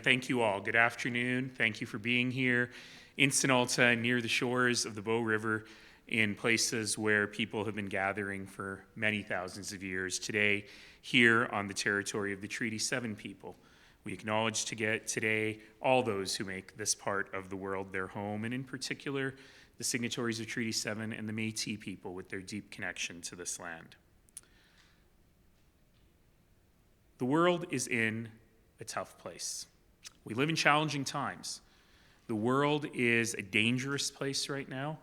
Thank you all. Good afternoon. Thank you for being here in St. Alta, near the shores of the Bow River, in places where people have been gathering for many thousands of years. Today, here on the territory of the Treaty 7 people, we acknowledge today all those who make this part of the world their home, and in particular, the signatories of Treaty 7 and the Métis people with their deep connection to this land. The world is in a tough place. We live in challenging times. The world is a dangerous place right now,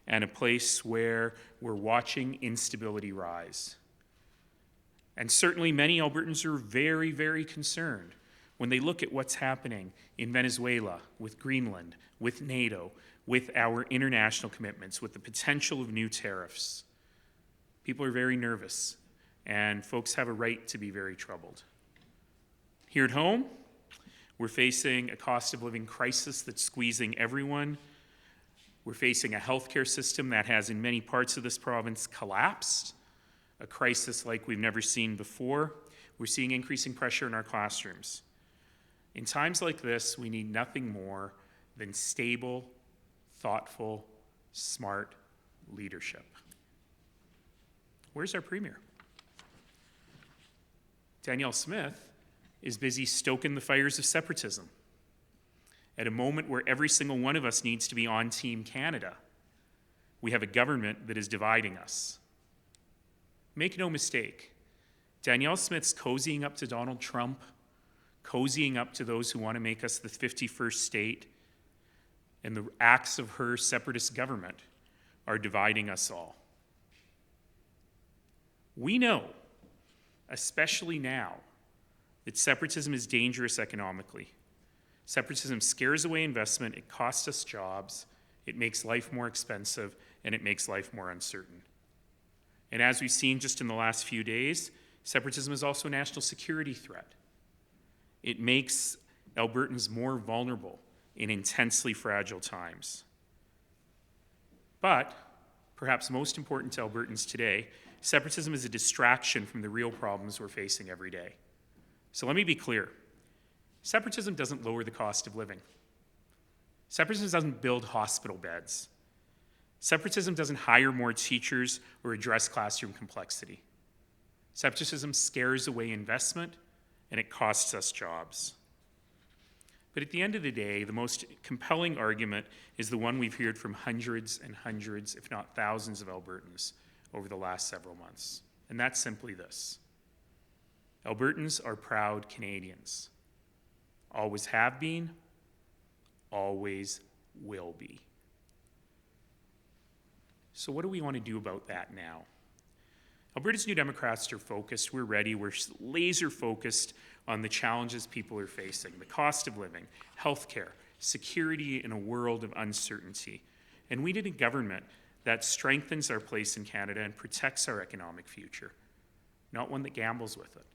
and a place where we're watching instability rise. And certainly many Albertans are very, very concerned when they look at what's happening in Venezuela, with Greenland, with NATO, with our international commitments, with the potential of new tariffs. People are very nervous, and folks have a right to be very troubled. Here at home, we're facing a cost of living crisis that's squeezing everyone. We're facing a healthcare system that has, in many parts of this province, collapsed, a crisis like we've never seen before. We're seeing increasing pressure in our classrooms. In times like this, we need nothing more than stable, thoughtful, smart leadership. Where's our Premier? Danielle Smith is busy stoking the fires of separatism. At a moment where every single one of us needs to be on Team Canada, we have a government that is dividing us. Make no mistake, Danielle Smith's cozying up to Donald Trump, cozying up to those who want to make us the 51st state, and the acts of her separatist government are dividing us all. We know, especially now, that separatism is dangerous economically. Separatism scares away investment, it costs us jobs, it makes life more expensive, and it makes life more uncertain. And as we've seen just in the last few days, separatism is also a national security threat. It makes Albertans more vulnerable in intensely fragile times. But, perhaps most important to Albertans today, separatism is a distraction from the real problems we're facing every day. So let me be clear. Separatism doesn't lower the cost of living. Separatism doesn't build hospital beds. Separatism doesn't hire more teachers or address classroom complexity. Separatism scares away investment, and it costs us jobs. But at the end of the day, the most compelling argument is the one we've heard from hundreds and hundreds, if not thousands, of Albertans over the last several months. And that's simply this. Albertans are proud Canadians. Always have been, always will be. So what do we want to do about that now? Alberta's New Democrats are focused, we're ready, we're laser focused on the challenges people are facing, the cost of living, healthcare, security in a world of uncertainty. And we need a government that strengthens our place in Canada and protects our economic future, not one that gambles with it.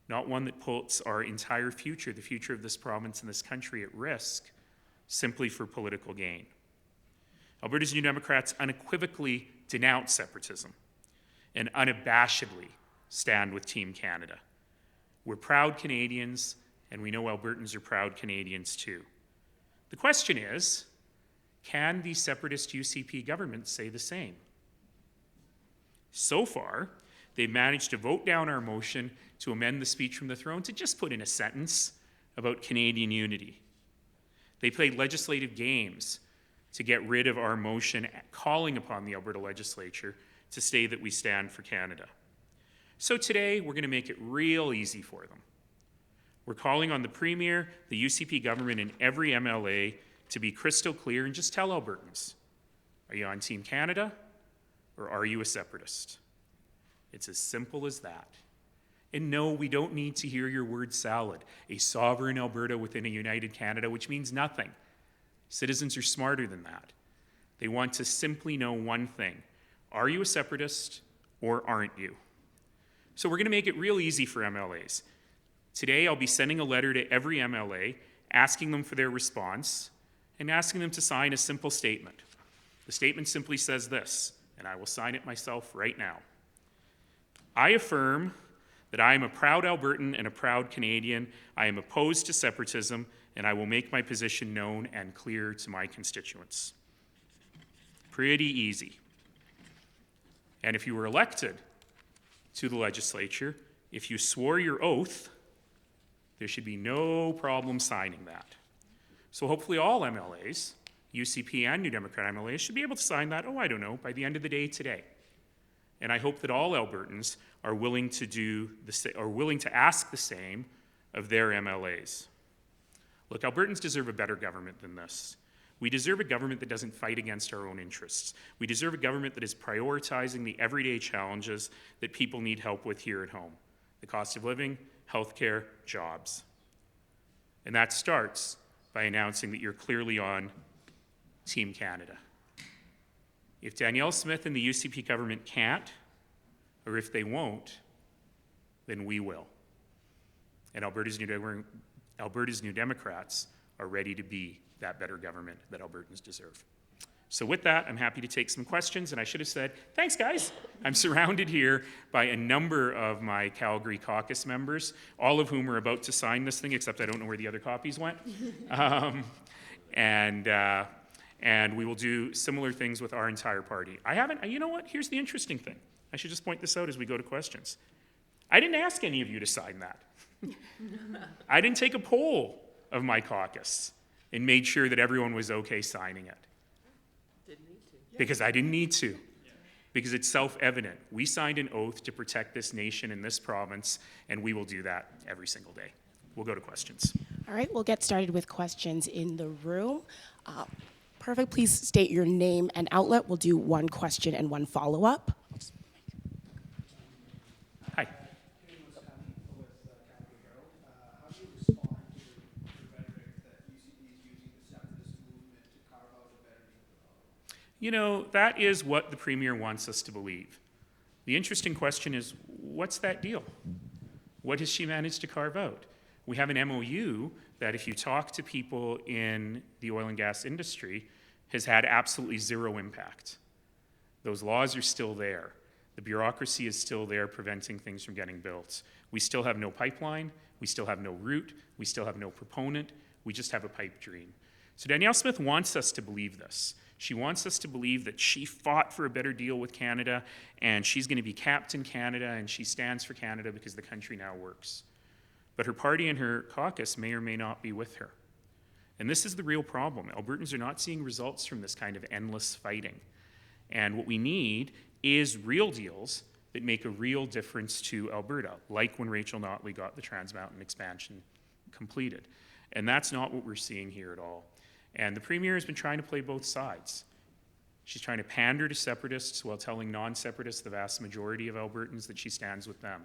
Not one that puts our entire future, the future of this province and this country, at risk simply for political gain. Alberta's New Democrats unequivocally denounce separatism and unabashedly stand with Team Canada. We're proud Canadians, and we know Albertans are proud Canadians too. The question is, can the separatist UCP government say the same? So far, they've managed to vote down our motion to amend the speech from the throne to just put in a sentence about Canadian unity. They played legislative games to get rid of our motion calling upon the Alberta legislature to say that we stand for Canada. So today, we're going to make it real easy for them. We're calling on the Premier, the UCP government, and every MLA to be crystal clear and just tell Albertans, are you on Team Canada or are you a separatist? It's as simple as that. And no, we don't need to hear your word salad, a sovereign Alberta within a united Canada, which means nothing. Citizens are smarter than that. They want to simply know one thing. Are you a separatist or aren't you? So we're going to make it real easy for MLAs. Today, I'll be sending a letter to every MLA, asking them for their response, and asking them to sign a simple statement. The statement simply says this, and I will sign it myself right now. I affirm that I am a proud Albertan and a proud Canadian. I am opposed to separatism, and I will make my position known and clear to my constituents. Pretty easy. And if you were elected to the legislature, if you swore your oath, there should be no problem signing that. So hopefully all MLAs, UCP and New Democrat MLAs, should be able to sign that, I don't know, by the end of the day today. And I hope that all Albertans are willing to ask the same of their MLAs. Look, Albertans deserve a better government than this. We deserve a government that doesn't fight against our own interests. We deserve a government that is prioritizing the everyday challenges that people need help with here at home. The cost of living, healthcare, jobs. And that starts by announcing that you're clearly on Team Canada. If Danielle Smith and the UCP government can't, or if they won't, then we will. And Alberta's New Democrats are ready to be that better government that Albertans deserve. So with that, I'm happy to take some questions, and I should have said, thanks guys. I'm surrounded here by a number of my Calgary caucus members, all of whom are about to sign this thing, except I don't know where the other copies went. And we will do similar things with our entire party. You know what, here's the interesting thing. I should just point this out as we go to questions. I didn't ask any of you to sign that. I didn't take a poll of my caucus and made sure that everyone was okay signing it. Didn't need to. Because I didn't need to. Because it's self-evident. We signed an oath to protect this nation and this province, and we will do that every single day. We'll go to questions. All right, we'll get started with questions in the room. Perfect, please state your name and outlet. We'll do one question and one follow-up. Hi. You know, that is what the Premier wants us to believe. The interesting question is, what's that deal? What has she managed to carve out? We have an MOU that if you talk to people in the oil and gas industry, has had absolutely zero impact. Those laws are still there. The bureaucracy is still there preventing things from getting built. We still have no pipeline, we still have no route, we still have no proponent, we just have a pipe dream. So Danielle Smith wants us to believe this. She wants us to believe that she fought for a better deal with Canada, and she's going to be Captain Canada, and she stands for Canada because the country now works. But her party and her caucus may or may not be with her. And this is the real problem. Albertans are not seeing results from this kind of endless fighting. And what we need is real deals that make a real difference to Alberta, like when Rachel Notley got the Trans Mountain expansion completed. And that's not what we're seeing here at all. And the Premier has been trying to play both sides. She's trying to pander to separatists while telling non-separatists, the vast majority of Albertans, that she stands with them.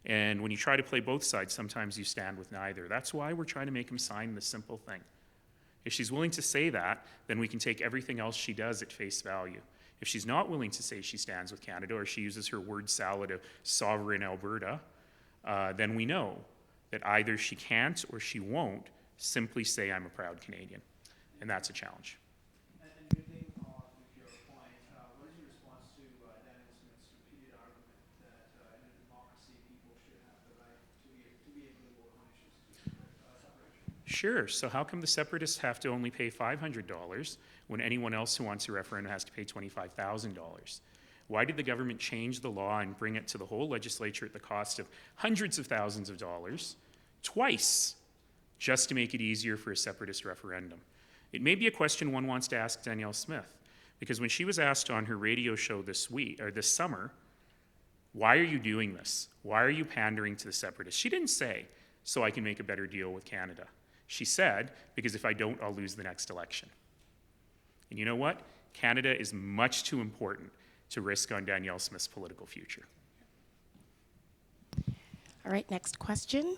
And when you try to play both sides, sometimes you stand with neither. That's why we're trying to make him sign this simple thing. If she's willing to say that, then we can take everything else she does at face value. If she's not willing to say she stands with Canada, or she uses her word salad of sovereign Alberta, then we know that either she can't or she won't simply say, I'm a proud Canadian. And that's a challenge. And building on with your point, what is your response to Danielle Smith's repeated argument that in a democracy people should have the right to be able to vote on issues of separation? Sure. So how come the separatists have to only pay $500 when anyone else who wants a referendum has to pay $25,000? Why did the government change the law and bring it to the whole legislature at the cost of hundreds of thousands of dollars twice just to make it easier for a separatist referendum? It may be a question one wants to ask Danielle Smith, because when she was asked on her radio show this summer, why are you doing this? Why are you pandering to the separatists? She didn't say, so I can make a better deal with Canada. She said, because if I don't, I'll lose the next election. And you know what? Canada is much too important to risk on Danielle Smith's political future. All right, next question.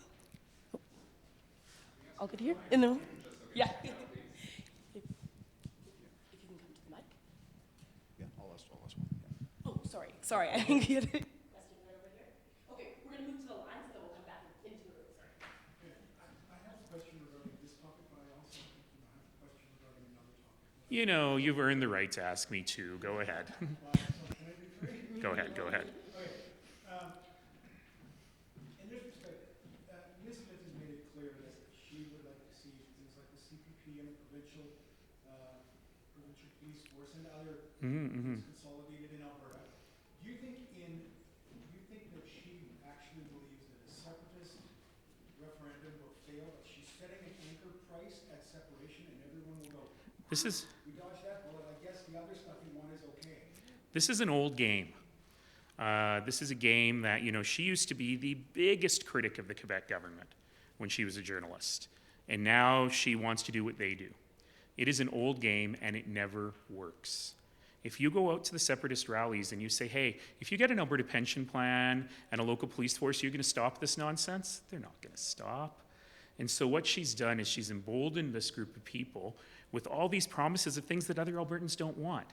All good here? In the room? Yeah. If you can come to the mic. Yeah, I'll ask one. Yeah. Oh, sorry, I didn't get it. Question right over here. Okay, we're gonna move to the lines, and then we'll come back into the room. Sorry. I have a question regarding this topic, but I also have a question regarding another topic. You know, you've earned the right to ask me too. Go ahead. So can I be free? Go ahead. Okay. CPP and the provincial police force and other Mm-hmm. consolidated in Alberta. Do you think that she actually believes that a separatist referendum will fail, that she's setting an anchor price at separation and everyone will go, This is we dodged that bullet, I guess the other stuff you want is okay? This is an old game. This is a game that, she used to be the biggest critic of the Quebec government when she was a journalist. And now she wants to do what they do. It is an old game and it never works. If you go out to the separatist rallies and you say, hey, if you get an Alberta pension plan and a local police force, you're going to stop this nonsense? They're not going to stop. And so what she's done is she's emboldened this group of people with all these promises of things that other Albertans don't want.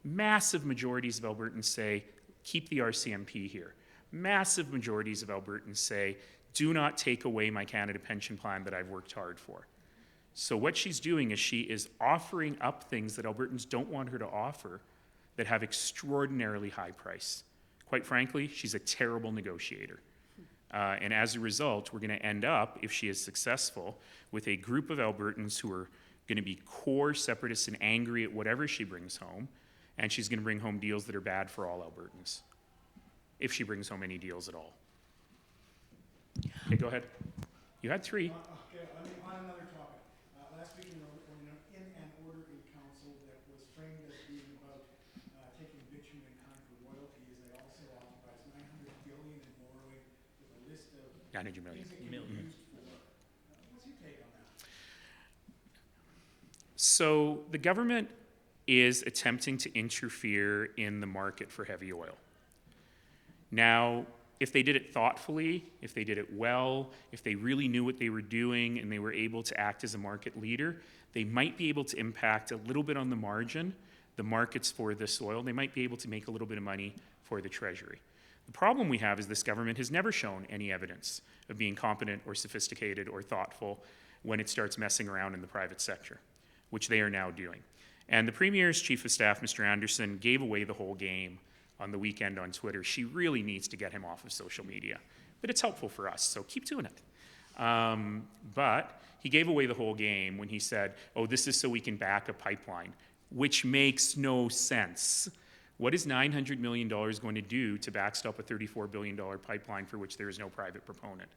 Massive majorities of Albertans say, keep the RCMP here. Massive majorities of Albertans say, do not take away my Canada pension plan that I've worked hard for. So what she's doing is she is offering up things that Albertans don't want her to offer that have extraordinarily high price. Quite frankly, she's a terrible negotiator. And as a result, we're going to end up, if she is successful, with a group of Albertans who are going to be core separatists and angry at whatever she brings home, and she's going to bring home deals that are bad for all Albertans, if she brings home any deals at all. Okay, go ahead. You had three. Okay, on another topic. Last week in an order in council that was framed as being about taking bitumen in kind for royalties, they also authorized $900 billion in borrowing with a list of 900 million. things that can be used for. What's your take on that? So the government is attempting to interfere in the market for heavy oil. Now, if they did it thoughtfully, if they did it well, if they really knew what they were doing and they were able to act as a market leader, they might be able to impact a little bit on the margin, the markets for this oil. They might be able to make a little bit of money for the Treasury. The problem we have is this government has never shown any evidence of being competent or sophisticated or thoughtful when it starts messing around in the private sector, which they are now doing. And the Premier's Chief of Staff, Mr. Anderson, gave away the whole game on the weekend on Twitter. She really needs to get him off of social media. But it's helpful for us, so keep doing it. But he gave away the whole game when he said, oh, this is so we can back a pipeline, which makes no sense. What is $900 million going to do to backstop a $34 billion pipeline for which there is no private proponent?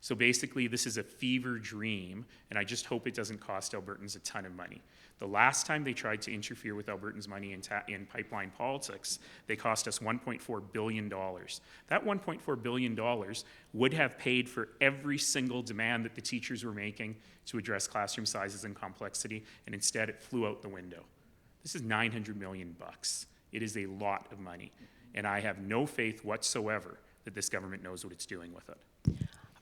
So basically, this is a fever dream, and I just hope it doesn't cost Albertans a ton of money. The last time they tried to interfere with Albertans' money in pipeline politics, they cost us $1.4 billion. That $1.4 billion would have paid for every single demand that the teachers were making to address classroom sizes and complexity, and instead it flew out the window. This is $900 million bucks. It is a lot of money, and I have no faith whatsoever that this government knows what it's doing with it.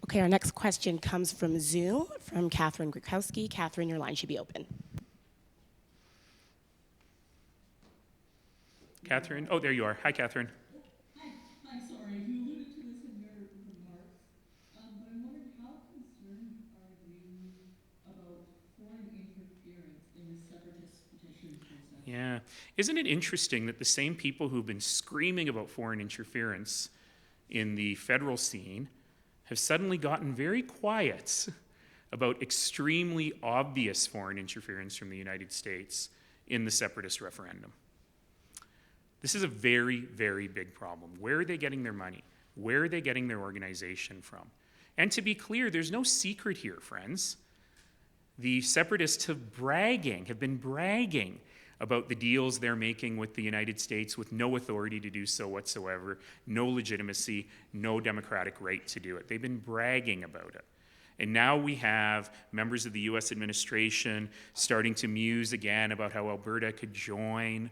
Okay, our next question comes from Zoom, from Catherine Grukowski. Catherine, your line should be open. Catherine? Oh, there you are. Hi, Catherine. Hi, sorry, you alluded to this in your remarks, but I'm wondering how concerned are you about foreign interference in the separatist petition process? Yeah. Isn't it interesting that the same people who've been screaming about foreign interference in the federal scene have suddenly gotten very quiet about extremely obvious foreign interference from the United States in the separatist referendum? This is a very, very big problem. Where are they getting their money? Where are they getting their organization from? And to be clear, there's no secret here, friends. The separatists have been bragging about the deals they're making with the United States with no authority to do so whatsoever, no legitimacy, no democratic right to do it. They've been bragging about it. And now we have members of the US administration starting to muse again about how Alberta could join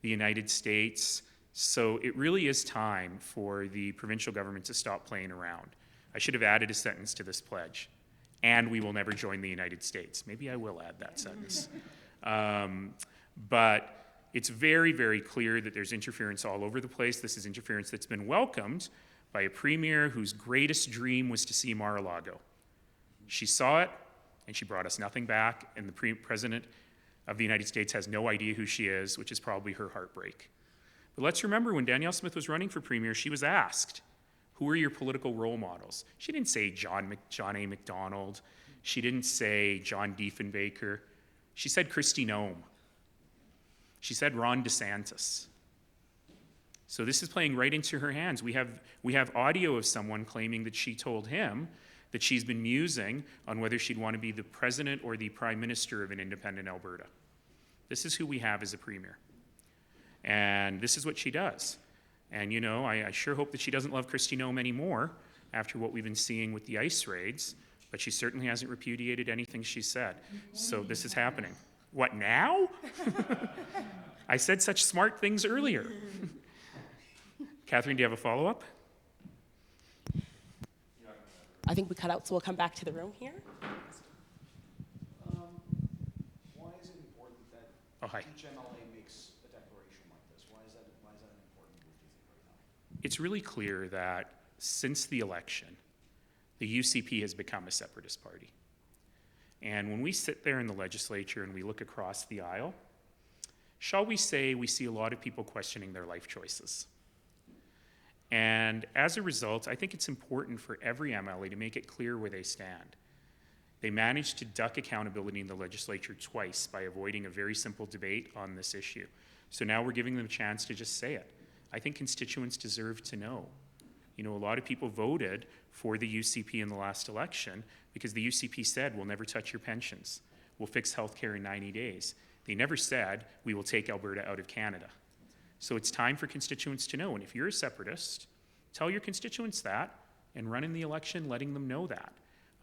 the United States. So it really is time for the provincial government to stop playing around. I should have added a sentence to this pledge. And we will never join the United States. Maybe I will add that sentence. But it's very, very clear that there's interference all over the place. This is interference that's been welcomed by a premier whose greatest dream was to see Mar-a-Lago. She saw it, and she brought us nothing back, and the president of the United States has no idea who she is, which is probably her heartbreak. But let's remember, when Danielle Smith was running for premier, she was asked, who are your political role models? She didn't say John A. Macdonald. She didn't say John Diefenbaker. She said Kristi Noem. She said Ron DeSantis. So this is playing right into her hands. We have audio of someone claiming that she told him that she's been musing on whether she'd want to be the president or the prime minister of an independent Alberta. This is who we have as a premier. And this is what she does. And you know, I sure hope that she doesn't love Kristi Noem anymore after what we've been seeing with the ICE raids, but she certainly hasn't repudiated anything she said. So this is happening. What, now? I said such smart things earlier. Catherine, do you have a follow-up? I think we cut out, so we'll come back to the room here. Why is it important that Oh, hi. each MLA makes a declaration like this? Why is that an important move, do you think, right now? It's really clear that since the election, the UCP has become a separatist party. And when we sit there in the legislature and we look across the aisle, shall we say we see a lot of people questioning their life choices. And as a result, I think it's important for every MLA to make it clear where they stand. They managed to duck accountability in the legislature twice by avoiding a very simple debate on this issue. So now we're giving them a chance to just say it. I think constituents deserve to know. You know, a lot of people voted for the UCP in the last election because the UCP said, we'll never touch your pensions. We'll fix healthcare in 90 days. They never said, we will take Alberta out of Canada. So it's time for constituents to know. And if you're a separatist, tell your constituents that and run in the election letting them know that.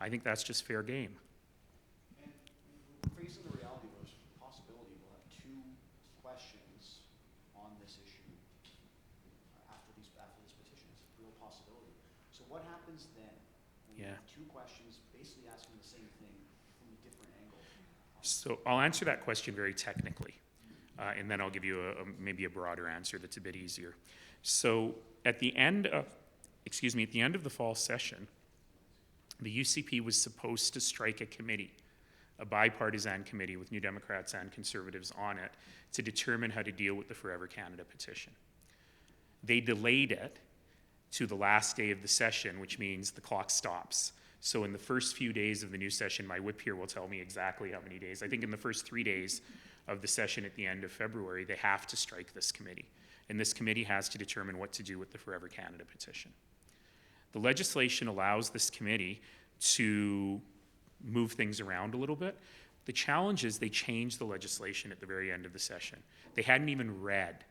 I think that's just fair game. And we're facing the reality of this possibility we'll have two questions on this issue after this petition. It's a real possibility. So what happens then when we have two questions basically asking the same thing from a different angle? So I'll answer that question very technically, and then I'll give you maybe a broader answer that's a bit easier. So at the end of the fall session, the UCP was supposed to strike a committee, a bipartisan committee with New Democrats and Conservatives on it, to determine how to deal with the Forever Canada petition. They delayed it to the last day of the session, which means the clock stops. So in the first few days of the new session, my whip here will tell me exactly how many days. I think in the first 3 days of the session at the end of February, they have to strike this committee. And this committee has to determine what to do with the Forever Canada petition. The legislation allows this committee to move things around a little bit. The challenge is they changed the legislation at the very end of the session. They hadn't even read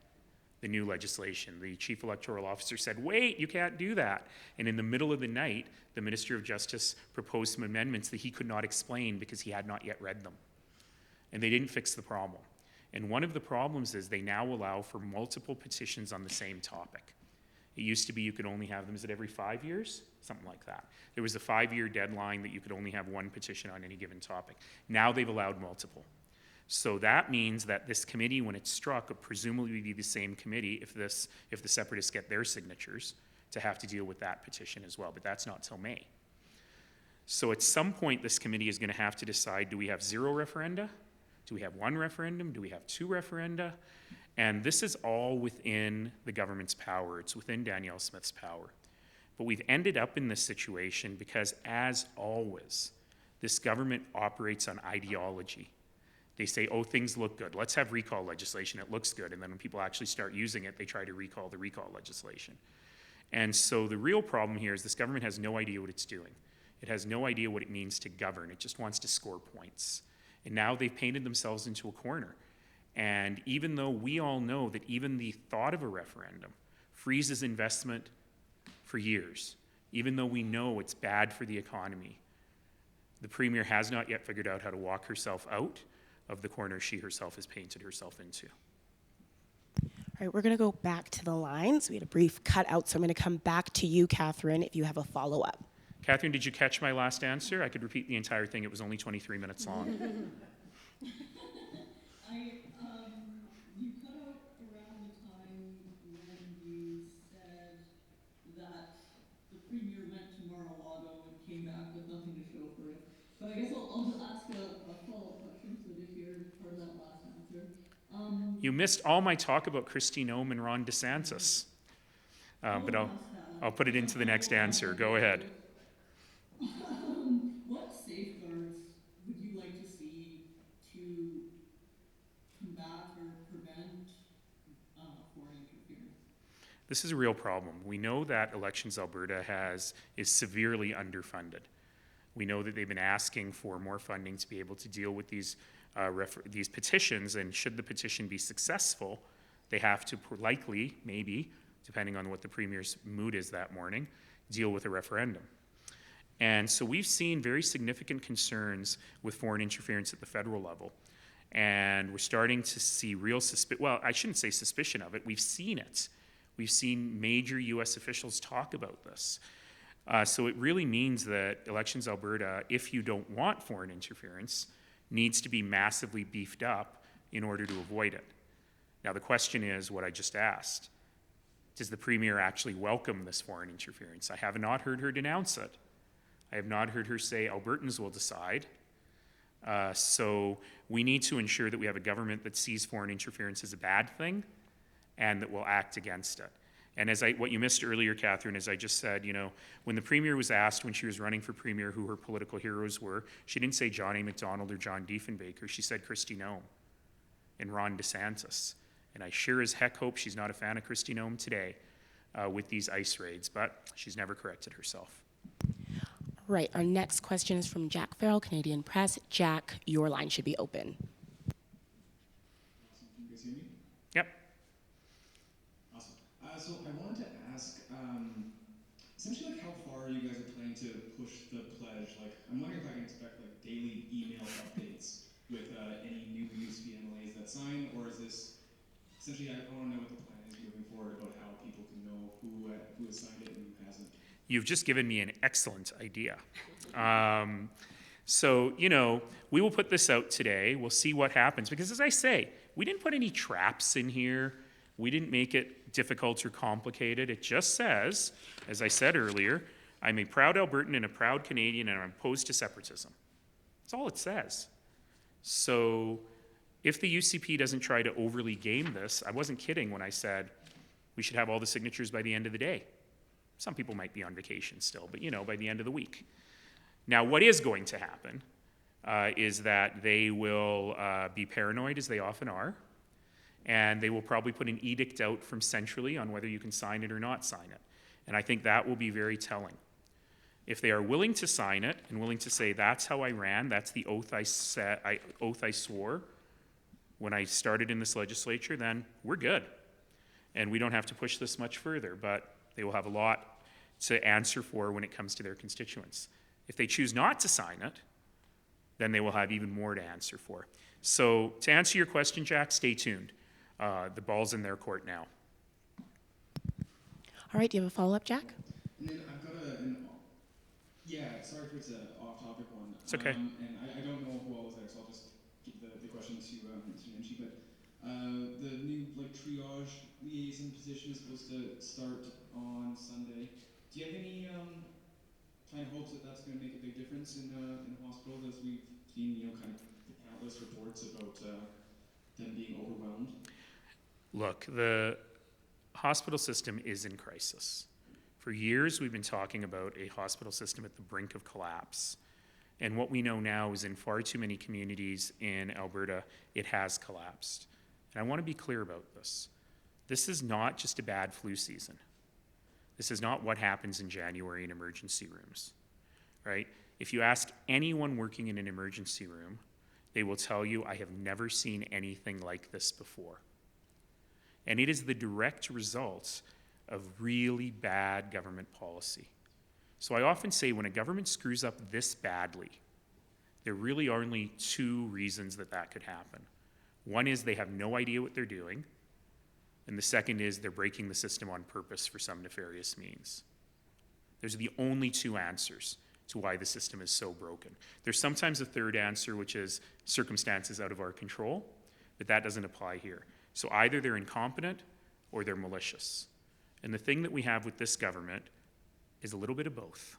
the new legislation. The chief electoral officer said, wait, you can't do that. And in the middle of the night, the Minister of Justice proposed some amendments that he could not explain because he had not yet read them. And they didn't fix the problem. And one of the problems is they now allow for multiple petitions on the same topic. It used to be you could only have them, is it every 5 years? Something like that. There was a 5-year deadline that you could only have one petition on any given topic. Now they've allowed multiple. So that means that this committee, when it's struck, will presumably be the same committee if the separatists get their signatures to have to deal with that petition as well. But that's not till May. So at some point, this committee is going to have to decide, do we have 0 referenda? Do we have 1 referendum? Do we have 2 referenda? And this is all within the government's power. It's within Danielle Smith's power. But we've ended up in this situation because, as always, this government operates on ideology. They say, oh, things look good. Let's have recall legislation. It looks good. And then when people actually start using it, they try to recall the recall legislation. And so the real problem here is this government has no idea what it's doing. It has no idea what it means to govern. It just wants to score points. And now they've painted themselves into a corner. And even though we all know that even the thought of a referendum freezes investment for years, even though we know it's bad for the economy, the Premier has not yet figured out how to walk herself out of the corner she herself has painted herself into. All right, we're going to go back to the lines. We had a brief cutout, so I'm going to come back to you, Catherine, if you have a follow-up. Catherine, did you catch my last answer? I could repeat the entire thing. It was only 23 minutes long. You cut out around the time when you said that the Premier went to Mar-a-Lago and came back with nothing to show for it. But I guess I'll just ask a follow-up question, so to hear part of that last answer. You missed all my talk about Kristi Noem and Ron DeSantis. But I'll put it into the next answer. Go ahead. What safeguards This is a real problem. We know that Elections Alberta is severely underfunded. We know that they've been asking for more funding to be able to deal with these petitions, and should the petition be successful, they have to likely, maybe, depending on what the Premier's mood is that morning, deal with a referendum. And so we've seen very significant concerns with foreign interference at the federal level. And we're starting to see real well, I shouldn't say suspicion of it, we've seen it. We've seen major US officials talk about this. So it really means that Elections Alberta, if you don't want foreign interference, needs to be massively beefed up in order to avoid it. Now the question is what I just asked. Does the Premier actually welcome this foreign interference? I have not heard her denounce it. I have not heard her say Albertans will decide. So we need to ensure that we have a government that sees foreign interference as a bad thing and that will act against it. And what you missed earlier, Catherine, is I just said, when the Premier was asked when she was running for Premier who her political heroes were, she didn't say John A. Macdonald or John Diefenbaker. She said Kristi Noem and Ron DeSantis. And I sure as heck hope she's not a fan of Kristi Noem today with these ICE raids, but she's never corrected herself. Right, our next question is from Jack Farrell, Canadian Press. Jack, your line should be open. Awesome. Can you guys hear me? Yep. Awesome. So I wanted to ask, essentially, how far you guys are planning to push the pledge. I'm wondering if I can expect daily email updates with any new UCP MLAs that sign, or is this essentially? I want to know what the plan is moving forward about how people can know who has signed it and who hasn't. You've just given me an excellent idea. So, we will put this out today. We'll see what happens. Because as I say, we didn't put any traps in here. We didn't make it difficult or complicated. It just says, as I said earlier, I'm a proud Albertan and a proud Canadian, and I'm opposed to separatism. That's all it says. So if the UCP doesn't try to overly game this, I wasn't kidding when I said we should have all the signatures by the end of the day. Some people might be on vacation still, but by the end of the week. Now, what is going to happen is that they will be paranoid, as they often are, and they will probably put an edict out from centrally on whether you can sign it or not sign it. And I think that will be very telling. If they are willing to sign it and willing to say, that's how I ran, that's the oath I swore when I started in this legislature, then we're good. And we don't have to push this much further, but they will have a lot to answer for when it comes to their constituents. If they choose not to sign it, then they will have even more to answer for. So to answer your question, Jack, stay tuned. The ball's in their court now. All right, do you have a follow-up, Jack? And then I've got sorry if it's an off-topic one. It's okay. And I don't know who all was there, so I'll just give the question to Nancy. But the new triage liaison position is supposed to start on Sunday. Do you have any kind of hopes that that's going to make a big difference in hospitals, as we've seen, kind of countless reports about them being overwhelmed? Look, the hospital system is in crisis. For years, we've been talking about a hospital system at the brink of collapse. And what we know now is in far too many communities in Alberta, it has collapsed. And I want to be clear about this. This is not just a bad flu season. This is not what happens in January in emergency rooms, right? If you ask anyone working in an emergency room, they will tell you, I have never seen anything like this before. And it is the direct result of really bad government policy. So I often say when a government screws up this badly, there really are only two reasons that could happen. One is they have no idea what they're doing, and the second is they're breaking the system on purpose for some nefarious means. Those are the only two answers to why the system is so broken. There's sometimes a third answer, which is circumstances out of our control, but that doesn't apply here. So either they're incompetent or they're malicious. And the thing that we have with this government is a little bit of both.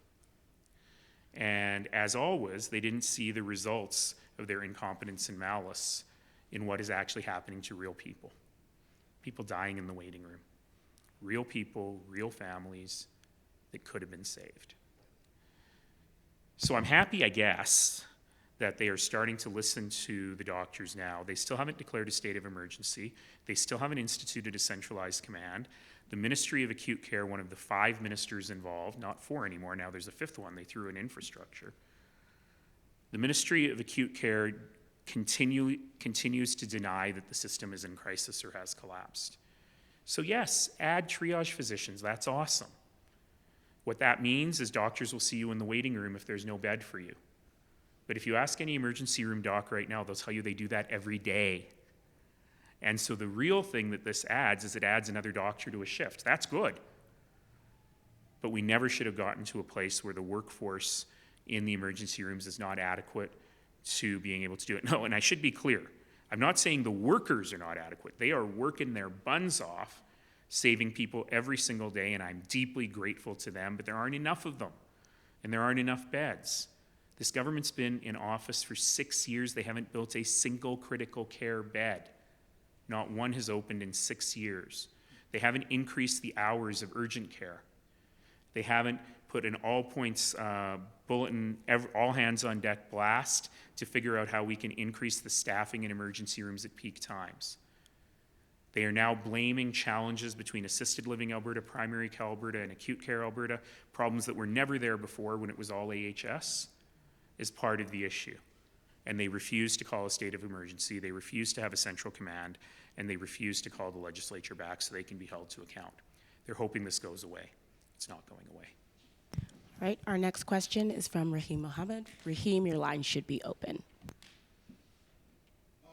And as always, they didn't see the results of their incompetence and malice in what is actually happening to real people. People dying in the waiting room. Real people, real families that could have been saved. So I'm happy, I guess, that they are starting to listen to the doctors now. They still haven't declared a state of emergency. They still haven't instituted a centralized command. The Ministry of Acute Care, one of the 5 ministers involved, not 4 anymore, now there's a 5th one, they threw in infrastructure. The Ministry of Acute Care continues to deny that the system is in crisis or has collapsed. So yes, add triage physicians, that's awesome. What that means is doctors will see you in the waiting room if there's no bed for you. But if you ask any emergency room doc right now, they'll tell you they do that every day. And so the real thing that this adds is it adds another doctor to a shift. That's good. But we never should have gotten to a place where the workforce in the emergency rooms is not adequate to being able to do it. No, and I should be clear. I'm not saying the workers are not adequate. They are working their buns off, saving people every single day, and I'm deeply grateful to them, but there aren't enough of them, and there aren't enough beds. This government's been in office for 6 years. They haven't built a single critical care bed. Not one has opened in 6 years. They haven't increased the hours of urgent care. They haven't put an all points bulletin, all hands on deck blast to figure out how we can increase the staffing in emergency rooms at peak times. They are now blaming challenges between assisted living Alberta, primary care Alberta, and acute care Alberta, problems that were never there before when it was all AHS, is part of the issue. And they refuse to call a state of emergency, they refuse to have a central command, and they refuse to call the legislature back so they can be held to account. They're hoping this goes away. It's not going away. All right, our next question is from Rahim Mohammed. Rahim, your line should be open.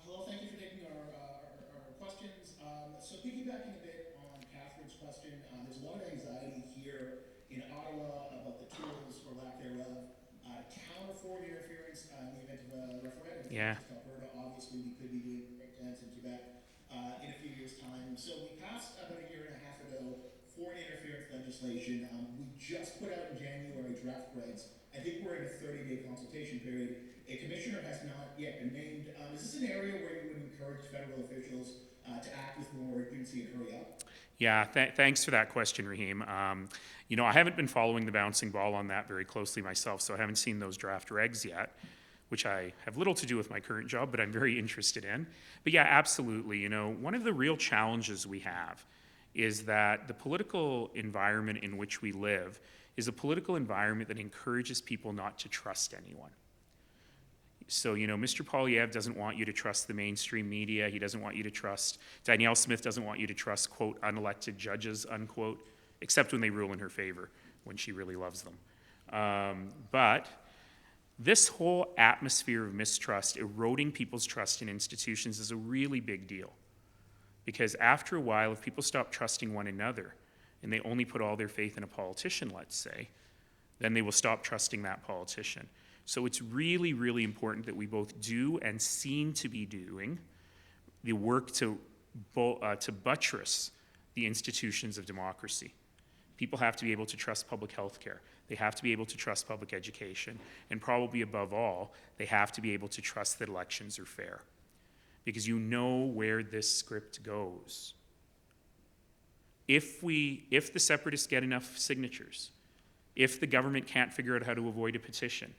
Hello, thank you for taking our questions. So piggybacking a bit on Catherine's question, there's a lot of anxiety here in Ottawa about the tools, or lack thereof, to counter foreign interference in the event of a referendum. Yeah. Just Alberta, obviously, we could be doing breakdance in Quebec in a few years' time. So we passed about a year and a half ago foreign interference legislation. We just put out in January draft regs. I think we're in a 30-day consultation period. A commissioner has not yet been named. Is this an area where you would encourage federal officials to act with more urgency and hurry up? Yeah, thanks for that question, Rahim. You know, I haven't been following the bouncing ball on that very closely myself, so I haven't seen those draft regs yet, which I have little to do with my current job, but I'm very interested in. But yeah, absolutely. You know, one of the real challenges we have is that the political environment in which we live is a political environment that encourages people not to trust anyone. So, you know, Mr. Poilievre doesn't want you to trust the mainstream media. He doesn't want you to trust, Danielle Smith doesn't want you to trust, quote, unelected judges, unquote, except when they rule in her favor, when she really loves them. But this whole atmosphere of mistrust, eroding people's trust in institutions, is a really big deal. Because after a while, if people stop trusting one another and they only put all their faith in a politician, let's say, then they will stop trusting that politician. So it's really, really important that we both do and seem to be doing the work to buttress the institutions of democracy. People have to be able to trust public health care. They have to be able to trust public education. And probably above all, they have to be able to trust that elections are fair. Because you know where this script goes. If the separatists get enough signatures, if the government can't figure out how to avoid a petition,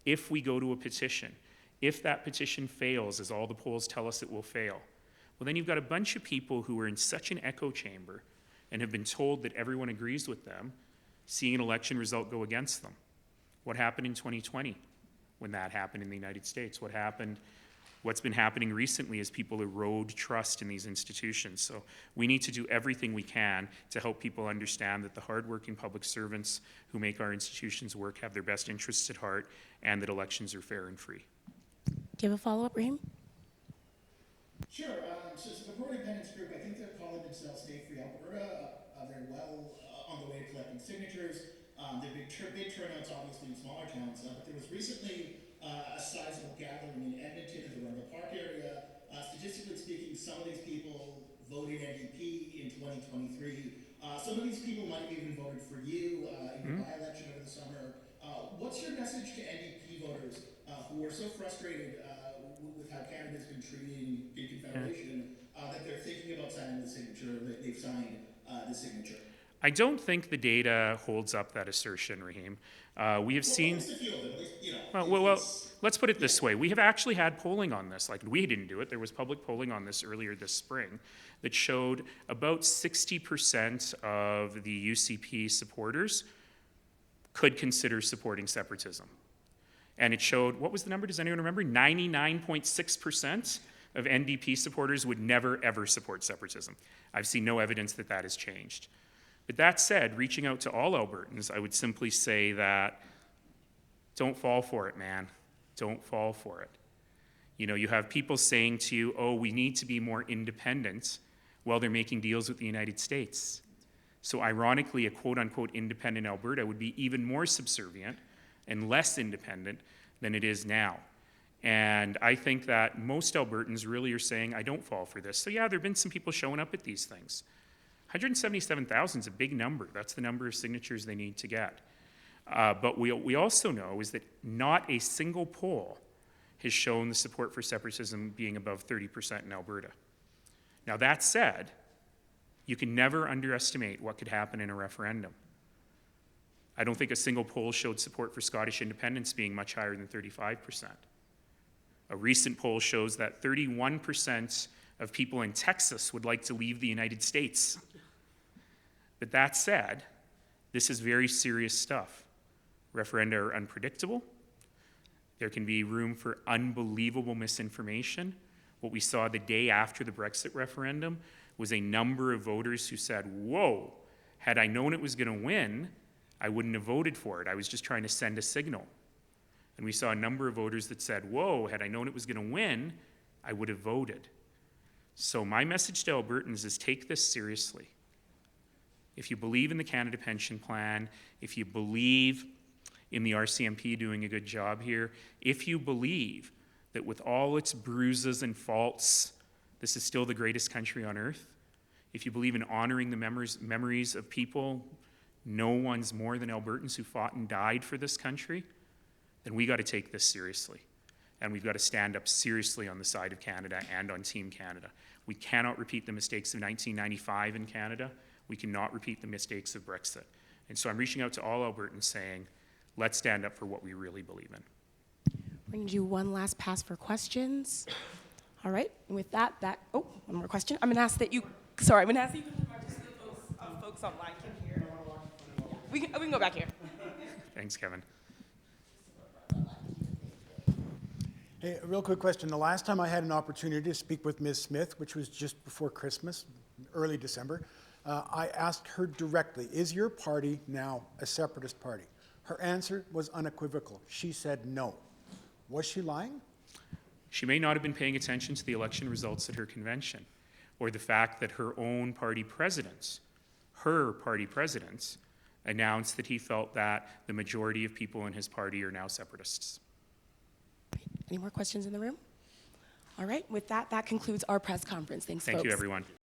if we go to a petition, if that petition fails, as all the polls tell us it will fail, well, then you've got a bunch of people who are in such an echo chamber and have been told that everyone agrees with them, seeing an election result go against them. What happened in 2020 when that happened in the United States? What's been happening recently is people erode trust in these institutions. So we need to do everything we can to help people understand that the hardworking public servants who make our institutions work have their best interests at heart and that elections are fair and free. Do you have a follow-up, Rahim? Sure. So the pro-independence group, I think they're calling themselves Stay Free Alberta. They're well on the way to collecting signatures. There have big turnouts, obviously, in smaller towns. But there was recently a sizable gathering in Edmonton in the Rundle Park area. Statistically speaking, some of these people voted NDP in 2023. Some of these people might have even voted for you in your by-election over the summer. What's your message to NDP voters who are so frustrated with how Canada's been treating Big Confederation that they're thinking about signing the signature, that they've signed the signature? I don't think the data holds up that assertion, Raheem. We have seen. At least a few of them, at least, you know. Well, let's put it this way. We have actually had polling on this. Like, we didn't do it. There was public polling on this earlier this spring that showed about 60% of the UCP supporters could consider supporting separatism. And it showed, what was the number? Does anyone remember? 99.6% of NDP supporters would never, ever support separatism. I've seen no evidence that that has changed. But that said, reaching out to all Albertans, I would simply say that don't fall for it, man. Don't fall for it. You know, you have people saying to you, oh, we need to be more independent while they're making deals with the United States. So ironically, a quote-unquote independent Alberta would be even more subservient and less independent than it is now. And I think that most Albertans really are saying, I don't fall for this. So yeah, there have been some people showing up at these things. 177,000 is a big number. That's the number of signatures they need to get. But we also know is that not a single poll has shown the support for separatism being above 30% in Alberta. Now that said, you can never underestimate what could happen in a referendum. I don't think a single poll showed support for Scottish independence being much higher than 35%. A recent poll shows that 31% of people in Texas would like to leave the United States. But that said, this is very serious stuff. Referenda are unpredictable. There can be room for unbelievable misinformation. What we saw the day after the Brexit referendum was a number of voters who said, whoa, had I known it was going to win, I wouldn't have voted for it. I was just trying to send a signal. And we saw a number of voters that said, whoa, had I known it was going to win, I would have voted. So my message to Albertans is take this seriously. If you believe in the Canada Pension Plan, if you believe in the RCMP doing a good job here, if you believe that with all its bruises and faults, this is still the greatest country on earth, if you believe in honoring the memories of people, no one's more than Albertans who fought and died for this country, then we got to take this seriously. And we've got to stand up seriously on the side of Canada and on Team Canada. We cannot repeat the mistakes of 1995 in Canada. We cannot repeat the mistakes of Brexit. And so I'm reaching out to all Albertans saying, let's stand up for what we really believe in. We're going to do one last pass for questions. All right, and with that, one more question. I'm going to ask that you come to the front just so the folks online can hear. We can go back here. Thanks, Kevin. Hey, a real quick question. The last time I had an opportunity to speak with Ms. Smith, which was just before Christmas, early December, I asked her directly, is your party now a separatist party? Her answer was unequivocal. She said no. Was she lying? She may not have been paying attention to the election results at her convention, or the fact that her party presidents, announced that he felt that the majority of people in his party are now separatists. Any more questions in the room? All right, with that concludes our press conference. Thanks, folks. Thank you, everyone.